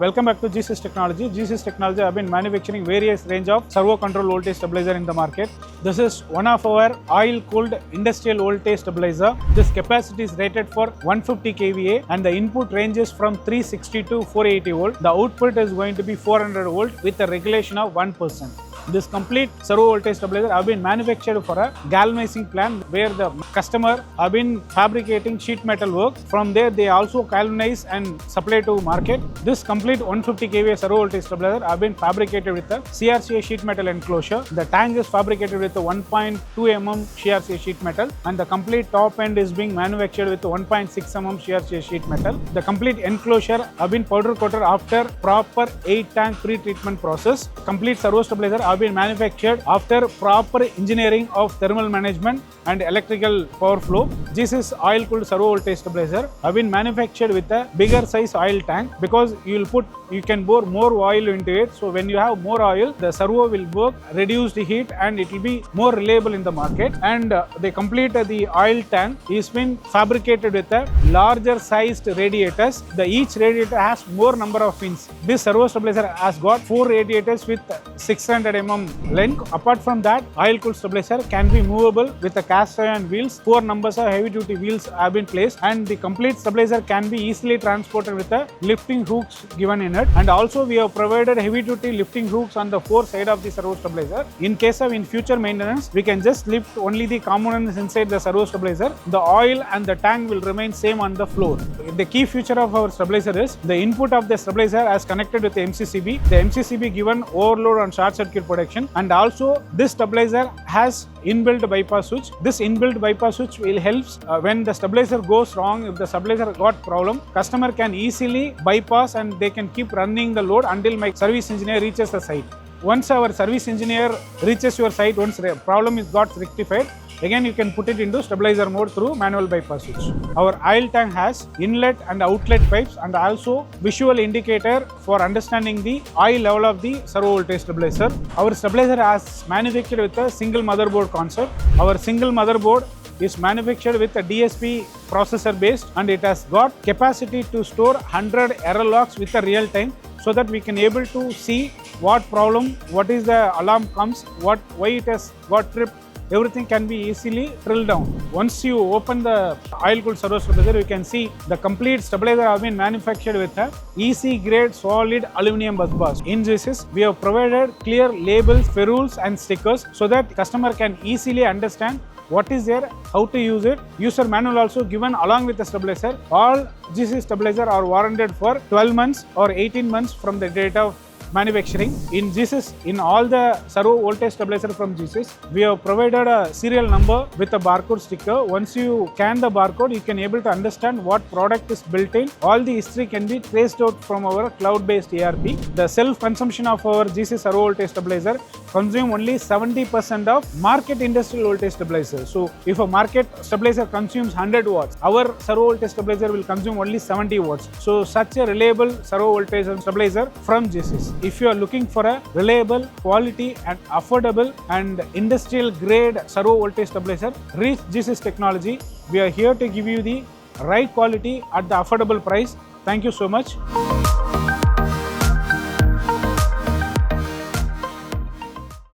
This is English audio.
Welcome back to GEESYS Technology. GEESYS Technology have been manufacturing various range of servo control voltage stabilizer in the market. This is one of our oil-cooled industrial voltage stabilizer. This capacity is rated for 150 kVA and the input ranges from 360 to 480 volt. The output is going to be 400 volt with a regulation of 1%. This complete servo voltage stabilizer have been manufactured for a galvanizing plant where the customer have been fabricating sheet metal work. From there they also galvanize and supply to market. This complete 150 kVA servo voltage stabilizer have been fabricated with a CRCA sheet metal enclosure. The tank is fabricated with a 1.2 mm CRCA sheet metal and the complete top end is being manufactured with 1.6 mm CRCA sheet metal. The complete enclosure have been powder coated after proper 8-tank pre-treatment process. Complete servo stabilizer have been manufactured after proper engineering of thermal management and electrical power flow. GEESYS oil-cooled servo voltage stabilizer have been manufactured with a bigger size oil tank because you can bore more oil into it. So when you have more oil, the servo will work reduced heat and it will be more reliable in the market. And they complete the oil tank is been fabricated with a larger sized radiators. Each radiator has more number of pins. This servo stabilizer has got 4 radiators with 600 mm length. Apart from that, oil-cooled stabilizer can be movable with a cast iron wheels. 4 numbers of heavy-duty wheels have been placed, and the complete stabilizer can be easily transported with a lifting hooks given in it. And also, we have provided heavy-duty lifting hooks on the 4 sides of the servo stabilizer. In case of future maintenance, we can just lift only the components inside the servo stabilizer. The oil and the tank will remain same on the floor. The key feature of our stabilizer is the input of the stabilizer as connected with the MCCB. The MCCB given overload and short circuit protection, and also this stabilizer has inbuilt bypass switch. This inbuilt bypass switch will help when the stabilizer goes wrong. If the stabilizer got problem, customer can easily bypass and they can keep running the load until my service engineer reaches the site. Once our service engineer reaches your site, once the problem is got rectified, again you can put it into stabilizer mode through manual bypass switch. Our oil tank has inlet and outlet pipes and also visual indicator for understanding the oil level of the servo voltage stabilizer. Our stabilizer is manufactured with a single motherboard concept. Our single motherboard is manufactured with a DSP processor based, and it has got capacity to store 100 error logs with a real time, so that we can able to see what problem, what is the alarm comes, why it has got tripped. Everything can be easily drilled down. Once you open the oil-cooled servo stabilizer, you can see the complete stabilizer have been manufactured with a EC grade solid aluminum bus bars. In GEESYS, we have provided clear labels, ferrules and stickers so that customer can easily understand what is there, how to use it. User manual also given along with the stabilizer. All GEESYS stabilizer are warranted for 12 months or 18 months from the date of manufacturing. In GEESYS, in all the servo voltage stabilizer from GEESYS, we have provided a serial number with a barcode sticker. Once you scan the barcode, you can able to understand what product is built in. All the history can be traced out from our cloud-based ERP. The self-consumption of our GEESYS servo voltage stabilizer consume only 70% of market industrial voltage stabilizer. So if a market stabilizer consumes 100 watts, our servo voltage stabilizer will consume only 70 watts. So such a reliable servo voltage stabilizer from GEESYS. If you are looking for a reliable, quality and affordable and industrial grade servo voltage stabilizer, reach GEESYS Technology. We are here to give you the right quality at the affordable price. Thank you so much.